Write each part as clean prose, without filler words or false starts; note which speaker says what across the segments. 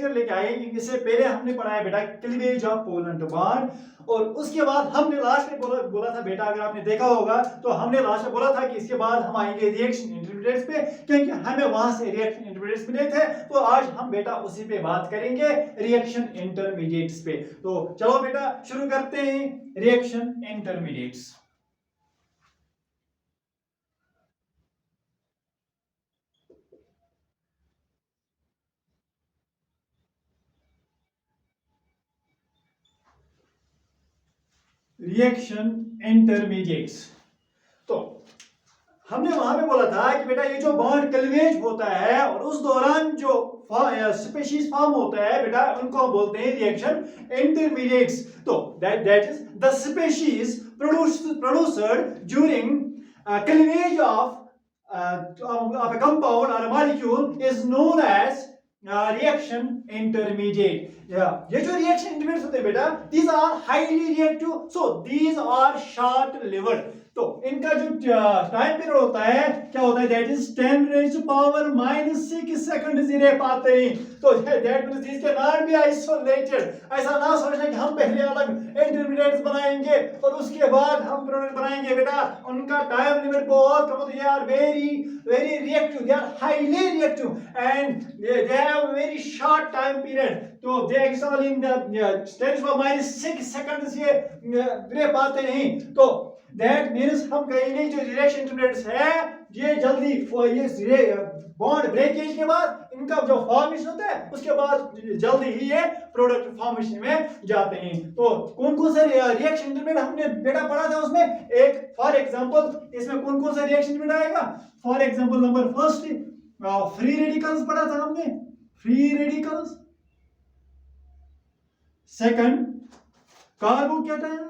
Speaker 1: Lecture लेके आए। इससे पहले हमने पढ़ाया बेटा क्लीवेज ऑफ कोवेलेंट बॉन्ड, और उसके बाद हमने लास्ट में बोला था बेटा, अगर आपने देखा होगा तो हमने लास्ट में बोला था कि इसके बाद हम आएंगे रिएक्शन इंटरमीडिएट्स पे, क्योंकि हमें वहां से रिएक्शन इंटरमीडिएट्स मिले थे। तो आज हम बेटा उसी पे बात करेंगे, रिएक्शन इंटरमीडिएट्स पे। तो चलो बेटा शुरू करते हैं रिएक्शन इंटरमीडिएट्स। रिएक्शन इंटरमीडिएट्स, तो हमने वहां पे बोला था कि बेटा ये जो बॉन्ड क्लीवेज होता है और उस दौरान जो स्पीशीज फॉर्म होता है बेटा, उनको हम बोलते हैं रिएक्शन इंटरमीडिएट्स। तो that is the species produced during cleavage of a compound or a molecule is known as reaction intermediate. ये जो reaction intermediates होते हैं बेटा, these are highly reactive, so these are short lived. तो इनका जो time period होता है क्या होता है, दैट इज 10⁻⁻⁶ सेकंड जी रह पाते हैं। तो that means these can not be isolated. ऐसा ना सोचना कि हम पहले अलग इंटरमीडिएट्स बनाएंगे और उसके बाद हम प्रोडक्ट बनाएंगे बेटा, उनका टाइम लिमिट बहुत कम होता है। They are very reactive, they are highly reactive and they have very short time period. तो they actually in the 10⁻⁶ second ये रह पाते हैं। तो दैट मींस हम कहेंगे जो रिएक्शन इंटरमीडिएट्स है ये जल्दी ये बॉन्ड ब्रेकेज के बाद इनका जो फॉर्मेशन होता है उसके बाद जल्दी ही ये प्रोडक्ट फॉर्मेशन में जाते हैं। तो कौन कौन से रिएक्शन इंटरमीडिएट हमने बेटा पढ़ा था उसमें, एक फॉर एग्जांपल इसमें कौन कौन सा रिएक्शन इंटरमीडिएट आएगा। For example number first free radicals पढ़ा था हमने, फ्री रेडिकल्स। सेकंड कार्बोकैटायन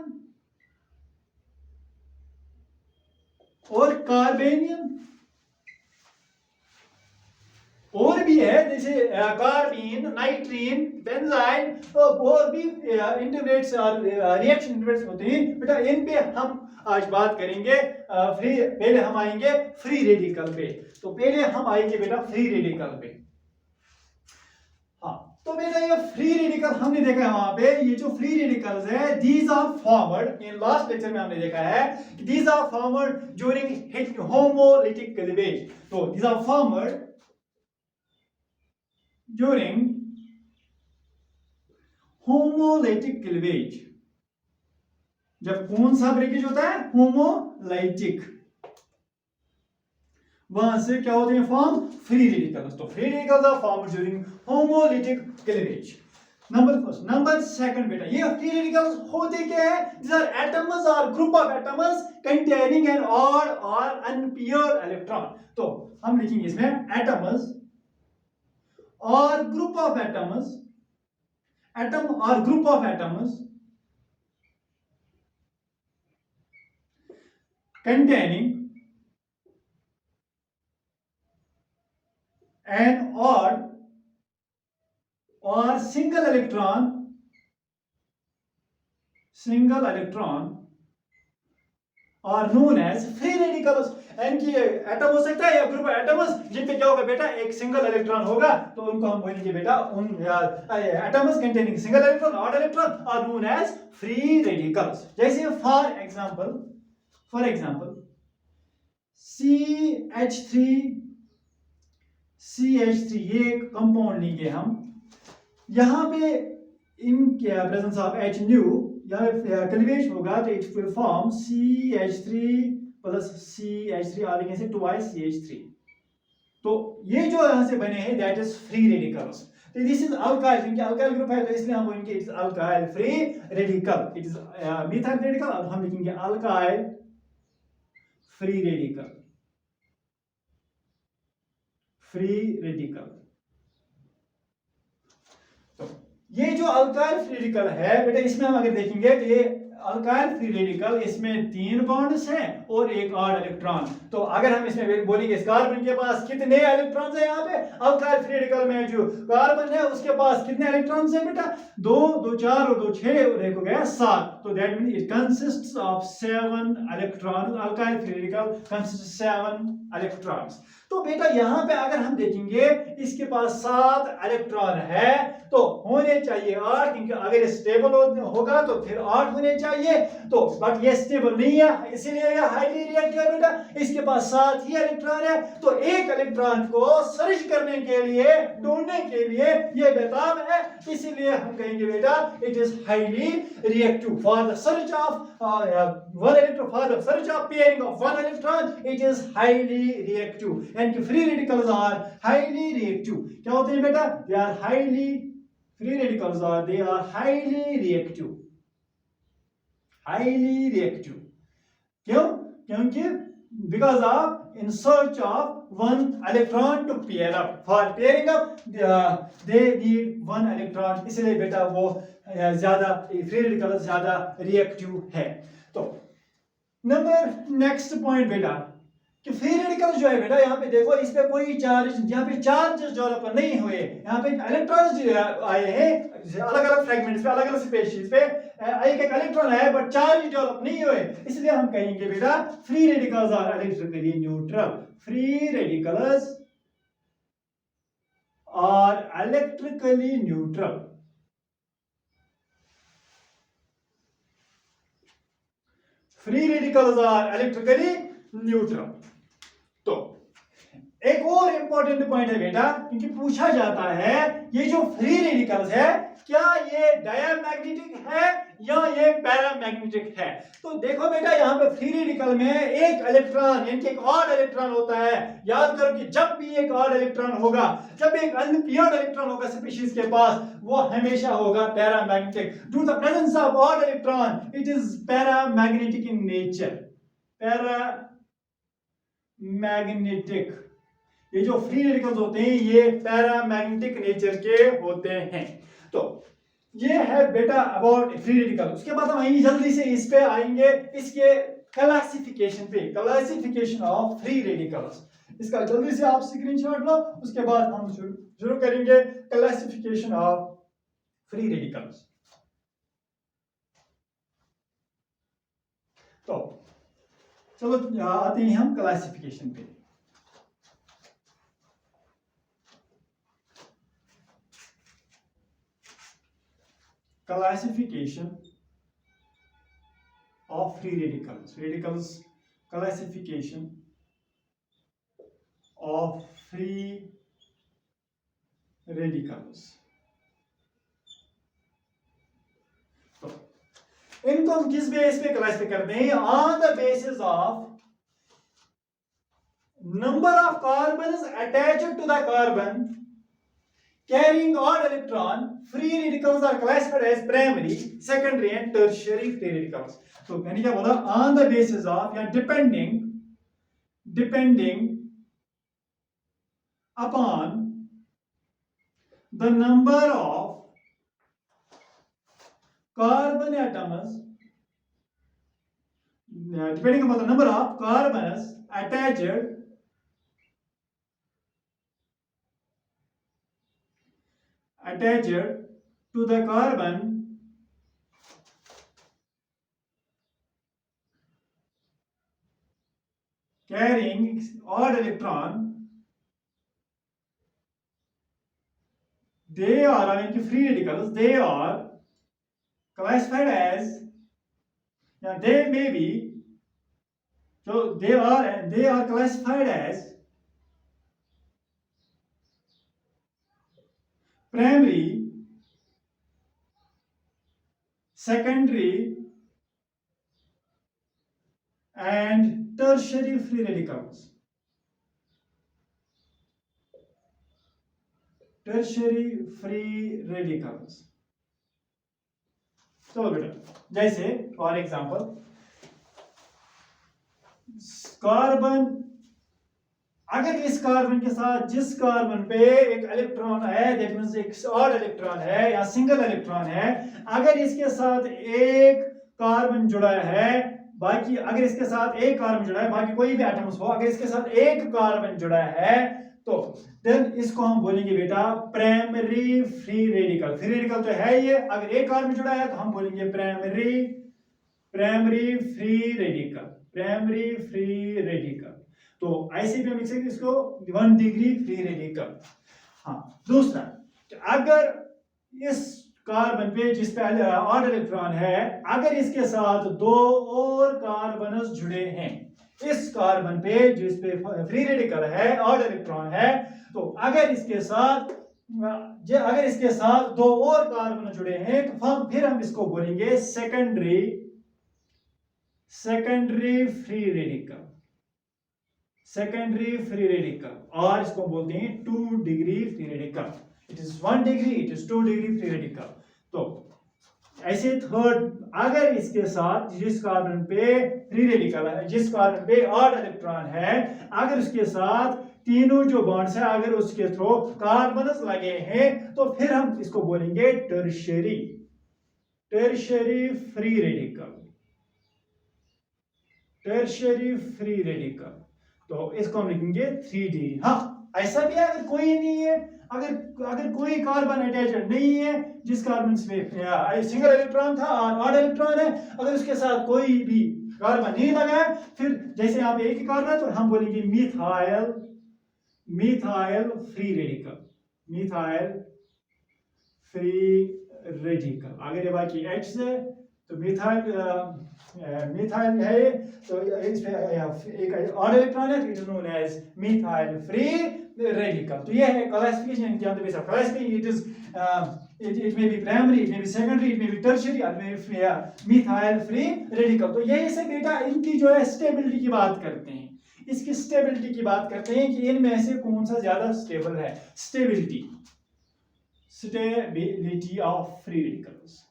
Speaker 1: और कार्बेनियन, और भी है जैसे कार्बीन, नाइट्रीन, बेंजाइन, और भी इंटरमीडिएट्स और रिएक्शन इंटरमीडिएट्स होते हैं बेटा। इन पे हम आज बात करेंगे। पहले हम आएंगे फ्री रेडिकल पे। तो पहले हम आएंगे बेटा फ्री रेडिकल पे। हाँ, तो बेटा ये फ्री रेडिकल हमने देखा है वहां पे, ये जो फ्री रेडिकल्स है these are formed, in last lecture में हमने देखा है कि these are formed during homolytic cleavage. तो these are formed during homolytic cleavage. जब कौन सा ब्रेकेज होता है, होमोलाइटिक, वहां से क्या होते हैं फॉर्म, फ्री रेडिकल्स। तो free radicals are formed during homolytic cleavage. Number first. Number second बेटा, ये फ्री रेडिकल्स होते क्या है, these are atoms or group of atoms containing an odd or unpaired electron। तो हम लिखेंगे इसमें atoms or group of atoms, atom or group of atoms containing an odd or single electron are known as free radicals। इनकी atom हो सकता है या group atoms जिन पे क्या होगा बेटा, एक सिंगल इलेक्ट्रॉन होगा, तो उनको हम बोलेंगे बेटा उन atoms containing single electron, odd electron are known as free radicals. जैसे फॉर एग्जांपल CH3 ये कंपाउंड लेंगे हम, यहाँ पे इन प्रेजेंस ऑफ H न्यू यहाँ क्लीवेज होगा तो it will form CH3 plus CH3 आ लिखेंगे से 2CH3। तो ये जो यहाँ से बने हैं दैट इज फ्री रेडिकल्स। तो दिस इज अल्काइल, क्योंकि अल्काइल ग्रुप है तो इसलिए हम बोलेंगे it is alkyl free radical. It is methyl radical, अब हम लिखेंगे alkyl free radical, free radical. तो ये जो अल्काइल फ्री रेडिकल है बेटा, इसमें हम अगर देखेंगे तो ये अल्काइल फ्री रेडिकल, इसमें 3 बॉन्ड्स हैं और एक ऑड इलेक्ट्रॉन। तो अगर हम इसमें बोलेंगे इस कार्बन के पास कितने इलेक्ट्रॉन्स है, यहाँ पे अल्काइल फ्री रेडिकल में जो कार्बन है उसके पास कितने इलेक्ट्रॉन्स है बेटा, 2 2 4 और 2 6 और एक हो गया 7। तो that means it consists of 7 electrons. Alkyl free radical consists 7 electrons. तो बेटा यहाँ पे अगर हम देखेंगे इसके पास 7 इलेक्ट्रॉन है तो होने चाहिए 8, क्योंकि अगर ये स्टेबल होगा तो फिर 8 होने चाहिए। तो बट ये स्टेबल नहीं है, इसीलिए ये हाईली रिएक्टिव है बेटा। इसके पास 7 ही इलेक्ट्रॉन है, तो एक इलेक्ट्रॉन को सर्च करने के लिए, ढूंढने के लिए ये बेताब है, इसीलिए हम कहेंगे बेटा it is highly reactive. For the search of one electron, for the search of pairing of one electron, it is highly reactive। यानी कि free radicals are highly reactive. क्या होते हैं बेटा, they are highly, free radicals are, they are highly reactive, highly reactive. क्यों, क्योंकि because of in search of one electron to pair up, for pairing up they need one electron, इसलिए बेटा वो ज्यादा फ्री रेडिकल ज्यादा reactive है। तो number next point बेटा कि फ्री रेडिकल जो है बेटा, यहाँ पे देखो इस पे कोई चार्ज, यहाँ पे चार्जेस डेवलप नहीं हुए, यहाँ पे इलेक्ट्रॉन्स आए हैं अलग अलग फ्रेगमेंट्स पे, अलग अलग स्पीशीज पे एक एक इलेक्ट्रॉन है बट चार्ज डेवलप नहीं हुए, इसलिए हम कहेंगे बेटा free radicals are electrically neutral. Free radicals are electrically neutral. Free radicals are electrically neutral. तो एक और इंपॉर्टेंट पॉइंट है बेटा, क्योंकि पूछा जाता है ये जो फ्री रेडिकल्स है क्या ये डायमैग्नेटिक है या ये पैरामैग्नेटिक है। तो देखो बेटा यहाँ पे फ्री रेडिकल में एक इलेक्ट्रॉन यानी कि एक ऑड इलेक्ट्रॉन होता है। याद करो कि जब भी एक ऑड इलेक्ट्रॉन होगा, जब एक अनपेयर्ड इलेक्ट्रॉन होगा स्पीशीज के पास, वो हमेशा होगा paramagnetic. Due to the presence of odd electron it is paramagnetic in nature. Paramagnetic, ये जो फ्री रेडिकल्स होते हैं ये पैरामैग्नेटिक नेचर के होते हैं। तो ये है बेटा अबाउट फ्री रेडिकल। उसके बाद हम आएंगे जल्दी से इस पे आएंगे, इसके क्लासिफिकेशन पे, क्लासिफिकेशन ऑफ फ्री रेडिकल्स। इसका जल्दी से आप स्क्रीनशॉट लो, उसके बाद हम शुरू करेंगे क्लासिफिकेशन ऑफ फ्री रेडिकल्स। तो चलो आते हैं हम क्लासिफिकेशन पे। Classification of free radicals. Radicals classification of free radicals. तो इनको हम किस बेस पे क्लासिफाई करते हैं? On the basis of number of carbons attached to the carbon carrying odd electron, free radicals are classified as primary, secondary and tertiary free radicals. तो मैंने क्या बोला, on the basis of या depending upon the number of carbon atoms, depending upon the number of carbons attached to the carbon carrying odd electron, they are, I mean free radicals, they are classified as, they may be, so they are classified as primary, secondary and tertiary free radicals. Tertiary free radicals. चलो बेटा, जैसे for example carbon, अगर इस carbon के साथ जिस carbon पे एक इलेक्ट्रॉन है, दैट मींस एक ऑड इलेक्ट्रॉन है या सिंगल इलेक्ट्रॉन है, अगर इसके साथ एक कार्बन जुड़ा है बाकी अगर इसके साथ एक कार्बन जुड़ा है, बाकी कोई भी एटम्स हो, अगर इसके साथ एक कार्बन जुड़ा है तो देन इसको हम बोलेंगे बेटा primary free radical. Free radical तो है ये, अगर एक कार्बन जुड़ा है तो हम बोलेंगे primary free radical, primary free radical. तो ऐसे भी हम लिख सकते हैं इसको 1 डिग्री फ्री रेडिकल। हाँ, दूसरा, अगर इस कार्बन पे जिस पे ऑड इलेक्ट्रॉन है, अगर इसके साथ दो और कार्बन जुड़े हैं, इस कार्बन पे जिस पे फ्री रेडिकल है, ऑड इलेक्ट्रॉन है, तो अगर इसके साथ दो और कार्बन जुड़े हैं तो फिर हम इसको बोलेंगे secondary free radical, secondary free radical, और इसको बोलते हैं 2 degree free radical. It is 1 degree, it is 2 degree free radical. तो ऐसे थर्ड, अगर इसके साथ जिस कार्बन पे फ्री रेडिकल है, जिस कार्बन पे ऑड इलेक्ट्रॉन है, अगर उसके साथ तीनों जो बॉन्ड्स है अगर उसके थ्रू कार्बन्स लगे हैं तो फिर हम इसको बोलेंगे tertiary free radical, tertiary free radical. तो इसको हम लिखेंगे 3D। हाँ, ऐसा भी है अगर कोई नहीं है, अगर कोई कार्बन अटैच्ड नहीं है, जिस कार्बन में सिंगल इलेक्ट्रॉन था और ऑड इलेक्ट्रॉन है, अगर उसके साथ कोई भी कार्बन नहीं लगा है, फिर जैसे यहाँ पे एक ही कार्बन है तो हम बोलेंगे methyl free radical, methyl free radical. अगर ये बाकी H से तो मिथाइल है, तो एक ऑड इलेक्ट्रॉन है, तो it is known as methyl free radical. तो ये है क्लासिफिकेशन इनके अंदर base of classification. it may be primary, it may be secondary, it may be tertiary, or may be methyl free radical। तो ये से बेटा इनकी जो है स्टेबिलिटी की बात करते हैं, इसकी स्टेबिलिटी की बात करते हैं कि इनमें से कौन सा ज्यादा स्टेबल है। Stability of free radicals,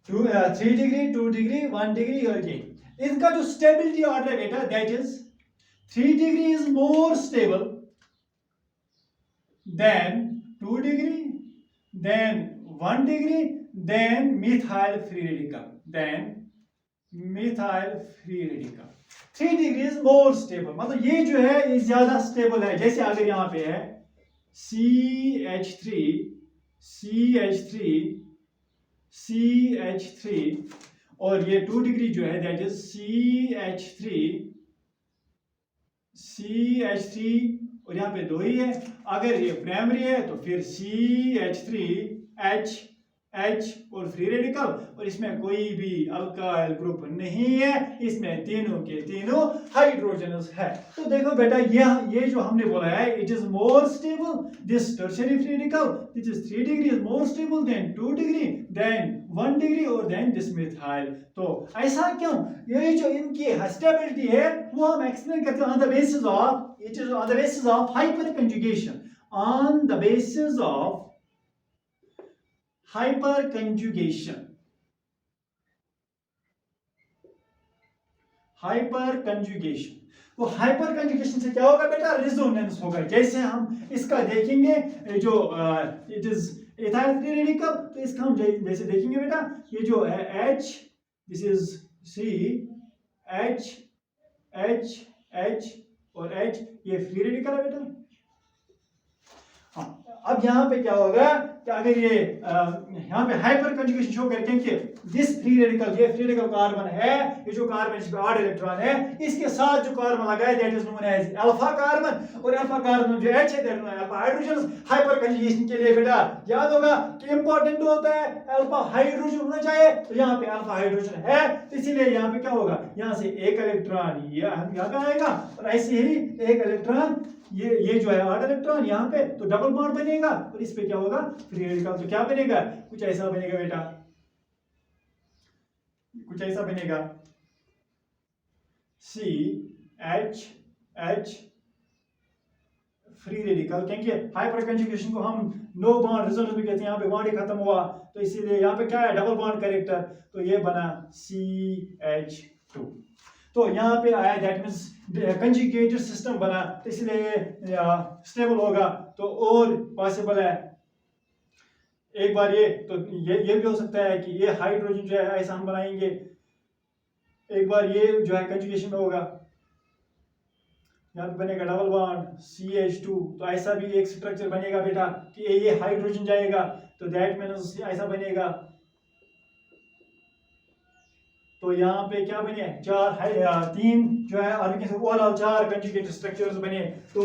Speaker 1: 3 degree, 2 degree, 1 degree, और ये इनका जो स्टेबिलिटी ऑर्डर है बेटा, that is 3 degree is more stable than 2 degree, then 1 degree, then methyl free radical, then methyl free radical। 3 degree is more stable, मतलब ये जो है ये ज्यादा स्टेबल है। जैसे अगर यहाँ पे है CH3 और ये 2 डिग्री जो है दैट इज CH3 और यहाँ पे 2 ही है। अगर ये प्राइमरी है तो फिर CH3H और फ्री रेडिकल, और इसमें कोई भी अल्काइल ग्रुप नहीं है, इसमें तीनों के तीनों हाइड्रोजनस है। तो देखो बेटा ये जो हमने बोला है, it is more stable, this tertiary free radical which is 3 degree is more stable than 2 degree than 1 degree और देन दिस मिथाइल। तो ऐसा क्यों? ये जो इनकी स्टेबिलिटी है वो हम एक्सप्लेन करते हैं on the basis of, it is on the basis of hyperconjugation, on the basis of hyperconjugation वो हाइपरकंजुगेशन से क्या होगा बेटा? रेजोनेंस होगा। जैसे हम इसका देखेंगे जो it is ethyl free radical, तो इसका हम जैसे देखेंगे बेटा, ये जो है H, दिस इज H और H, ये फ्री रेडिकल है बेटा। हाँ, अब यहाँ पे क्या होगा कि अगर ये यहाँ पे हाइपर कंजुगेशन शो करके कि दिस फ्री रेडिकल, ये फ्री रेडिकल कार्बन है, ये जो कार्बन इस पे ऑड इलेक्ट्रॉन है, इसके साथ जो कार्बन लगा है that is known as alpha carbon, और अल्फा कार्बन जो H है that is alpha hydrogen. Hyperconjugation के लिए बेटा याद होगा कि इंपॉर्टेंट होता है अल्फा हाइड्रोजन होना चाहिए, तो यहाँ पे अल्फा हाइड्रोजन है, तो इसीलिए यहाँ पे क्या होगा, यहाँ से एक इलेक्ट्रॉन यहाँ पे आएगा, और ऐसे ही एक इलेक्ट्रॉन ये जो है ऑड इलेक्ट्रॉन यहाँ पे, तो डबल बॉन्ड बनेगा, और इस पे क्या होगा फ्री रेडिकल। तो क्या बनेगा? कुछ ऐसा बनेगा बेटा, कुछ ऐसा बनेगा CH फ्री रेडिकल, क्योंकि हाइपर कंजुगेशन को हम नो बॉन्ड रेजोनेंस भी कहते हैं, यहाँ पे बॉन्ड ही खत्म हुआ, तो इसीलिए यहाँ पे क्या है डबल बॉन्ड कैरेक्टर, तो ये बना CH2। तो यहाँ पे आया दैट मींस कंजुगेटेड सिस्टम बना, तो इसलिए ये स्टेबल होगा। तो और पॉसिबल है एक बार ये तो ये भी हो सकता है कि ये हाइड्रोजन जो है ऐसा हम बनाएंगे, एक बार ये जो है कंजुगेशन में होगा, यहाँ पे बनेगा डबल बॉन्ड CH2, तो ऐसा भी एक स्ट्रक्चर बनेगा बेटा कि ये हाइड्रोजन जाएगा तो दैट मीन्स ऐसा बनेगा। तो यहाँ पे क्या बने, तीन जो है ओवरऑल 4 कंजुगेटेड स्ट्रक्चर्स बने। तो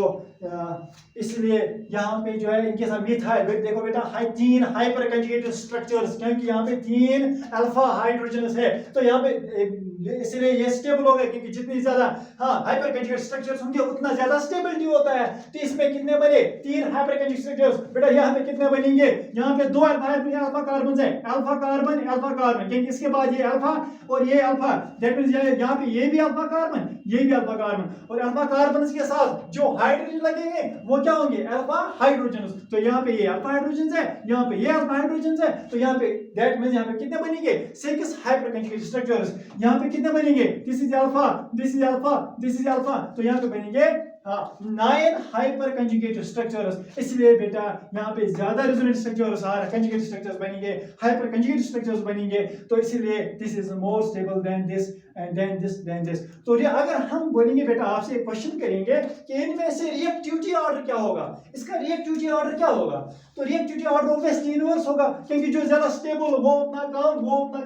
Speaker 1: इसलिए यहाँ पे जो है इनके साथ मिथाइल, देखो बेटा 3 हाइपर कंजुगेटेड स्ट्रक्चर्स, क्योंकि यहाँ पे 3 अल्फा हाइड्रोजन्स है, तो यहाँ पे इसलिए ये स्टेबल हो गए, क्योंकि जितनी ज्यादा हाइपर कंजुगेटेड स्ट्रक्चर्स होंगे उतना ज्यादा स्टेबिलिटी होता है। तो इसमें कितने बने, 3 हाइपर कंजुगेटेड स्ट्रक्चर्स, बेटा यहाँ पे कितने बनेंगे, यहाँ पे 2 अल्फा कार्बन है, अल्फा कार्बन, क्योंकि इसके बाद ये अल्फा और ये अल्फा, दैट मींस यहाँ पे ये भी अल्फा कार्बन, ये भी अल्फा कार्बन, और अल्फा कार्बन के साथ जो हाइड्रोजन लगेंगे वो क्या होंगे, अल्फा हाइड्रोजन। तो यहाँ पे ये अल्फा हाइड्रोजन है, यहाँ पे ये अल्फा हाइड्रोजन है, तो यहाँ पे दैट मींस यहाँ पे कितने बनेंगे, 6 हाइपर कंजुगेटेड स्ट्रक्चर्स। यहाँ पे कितने बनेंगे, this is alpha, this is alpha, this is alpha, तो यहाँ पे बनेंगे 9 हाइपर कंजुगेटेड स्ट्रक्चर्स। इसलिए बेटा यहाँ पे ज्यादा रेजोनेंट स्ट्रक्चर्स और कंजुगेटेड स्ट्रक्चर्स बनेंगे, हाइपर कंजुगेटेड स्ट्रक्चर्स बनेंगे, तो इसलिए this is more stable than this and then this. तो ये अगर हम बोलेंगे बेटा, आपसे एक क्वेश्चन करेंगे कि इनमें से रिएक्टिविटी ऑर्डर क्या होगा, इसका रिएक्टिविटी ऑर्डर क्या होगा, तो रिएक्टिविटी ऑर्डर ऑब्वियसली इनवर्स होगा, क्योंकि जो ज्यादा स्टेबल वो उतना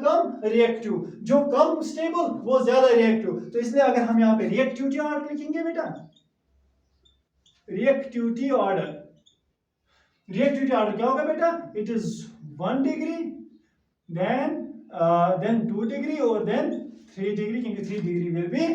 Speaker 1: कम रिएक्टिव, जो कम स्टेबल वो ज्यादा रिएक्टिव। तो इसलिए अगर हम यहाँ पे रिएक्टिविटी ऑर्डर लिखेंगे बेटा, रिएक्टिविटी ऑर्डर क्या होगा बेटा, it is 1 degree, then 2 degree और देन 3 डिग्री, क्योंकि 3 degree will be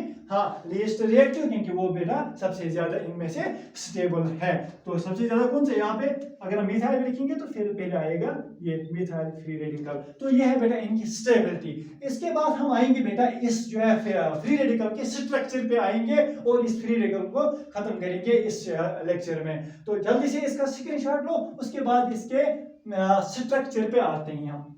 Speaker 1: least reactive, क्योंकि वो बेटा सबसे ज्यादा इनमें से स्टेबल है। तो सबसे ज्यादा कौन सा, यहाँ पे अगर हम मिथाइल लिखेंगे तो फिर पहले आएगा ये मिथाइल फ्री रेडिकल। तो ये है बेटा इनकी स्टेबिलिटी। इसके बाद हम आएंगे बेटा इस जो है फ्री रेडिकल के स्ट्रक्चर पे आएंगे और इस फ्री रेडिकल को खत्म करेंगे इस लेक्चर में। तो जल्दी से इसका स्क्रीनशॉट लो, उसके बाद इसके स्ट्रक्चर पे आते हैं हम।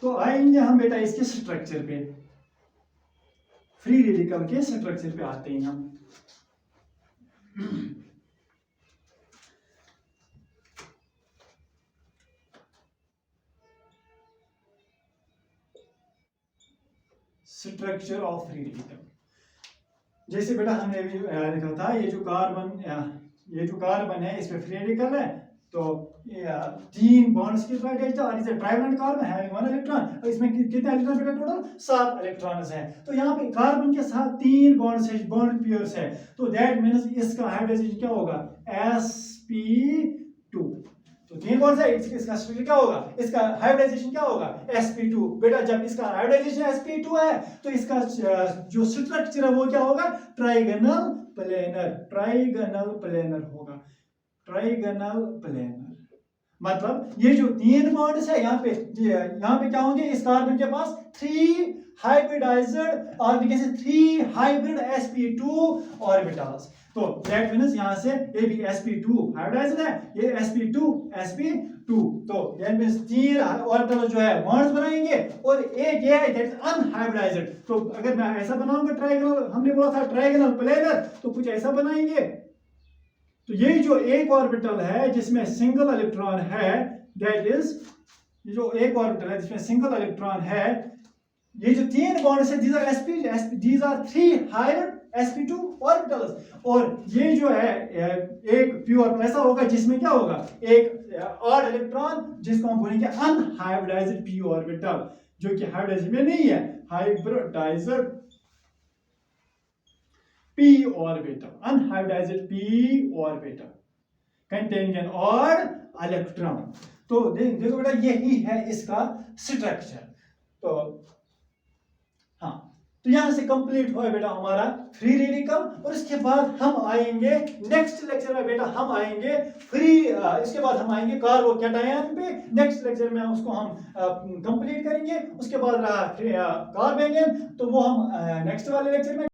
Speaker 1: तो आएंगे हम बेटा इसके स्ट्रक्चर पे, फ्री रेडिकल के स्ट्रक्चर पे आते हैं हम। स्ट्रक्चर ऑफ फ्री रेडिकल, जैसे बेटा हमने अभी लिखा था, ये जो कार्बन है इसमें फ्री रेडिकल है, तो 3 बॉन्ड्स की और इसे ट्राइवेलेंट कार्बन हैविंग 1 इलेक्ट्रॉन, और इसमें कितने इलेक्ट्रॉन बेटा, टोटल 7 इलेक्ट्रॉन्स हैं। तो यहाँ पे कार्बन के साथ 3 बॉन्ड पेयर्स है, तो दैट मींस इसका हाइब्रिडाइजेशन क्या होगा, sp2। तो 3 बॉन्ड्स है, इसका स्ट्रक्चर क्या होगा, इसका हाइब्रिडाइजेशन क्या होगा, sp2। बेटा जब इसका हाइब्रिडाइजेशन sp2 है तो इसका जो स्ट्रक्चर है वो क्या होगा, ट्राइगोनल प्लेनर होगा, ट्राइगोनल प्लेनर। मतलब ये जो 3 बॉन्ड्स है यहाँ पे क्या होंगे, इस कार्बन के पास 3 hybridized orbitals, 3 hybrid sp2 orbitals. तो दैट मींस यहाँ से ये भी sp2 हाइब्रिडाइज्ड है, ये sp2। तो दैट मींस 3 ऑर्बिटल जो है बॉन्ड्स बनाएंगे और एक ये है दैट इज अनहाइब्रिडाइज्ड। तो अगर मैं ऐसा बनाऊंगा ट्राइगोनल, हमने बोला था ट्राइगोनल प्लेनर, तो कुछ ऐसा बनाएंगे। तो ये जो एक ऑर्बिटल है जिसमें सिंगल इलेक्ट्रॉन है, दैट इज ये जो एक ऑर्बिटल है जिसमें सिंगल इलेक्ट्रॉन है, ये जो 3 बॉन्ड्स है these are 3 hybrid sp2 orbitals, और ये जो है एक p ऑर्बिटल ऐसा होगा जिसमें क्या होगा, एक ऑड इलेक्ट्रॉन जिसको हम बोलेंगे अनहाइब्रिडाइज्ड p ऑर्बिटल, जो कि हाइब्रिडाइज्ड में नहीं है, hybridised p orbital, unhybridized p orbital containing an odd electron। तो देखो बेटा यही है इसका स्ट्रक्चर। तो हाँ, तो यहां से कंप्लीट हुआ बेटा हमारा फ्री रेडिकल, और इसके बाद हम आएंगे नेक्स्ट लेक्चर में बेटा, हम आएंगे इसके बाद हम आएंगे कार्बोकैटायन पे। नेक्स्ट लेक्चर में उसको हम कंप्लीट करेंगे। उसके बाद रहा कार्बेनियन, तो वो हम नेक्स्ट वाले लेक्चर में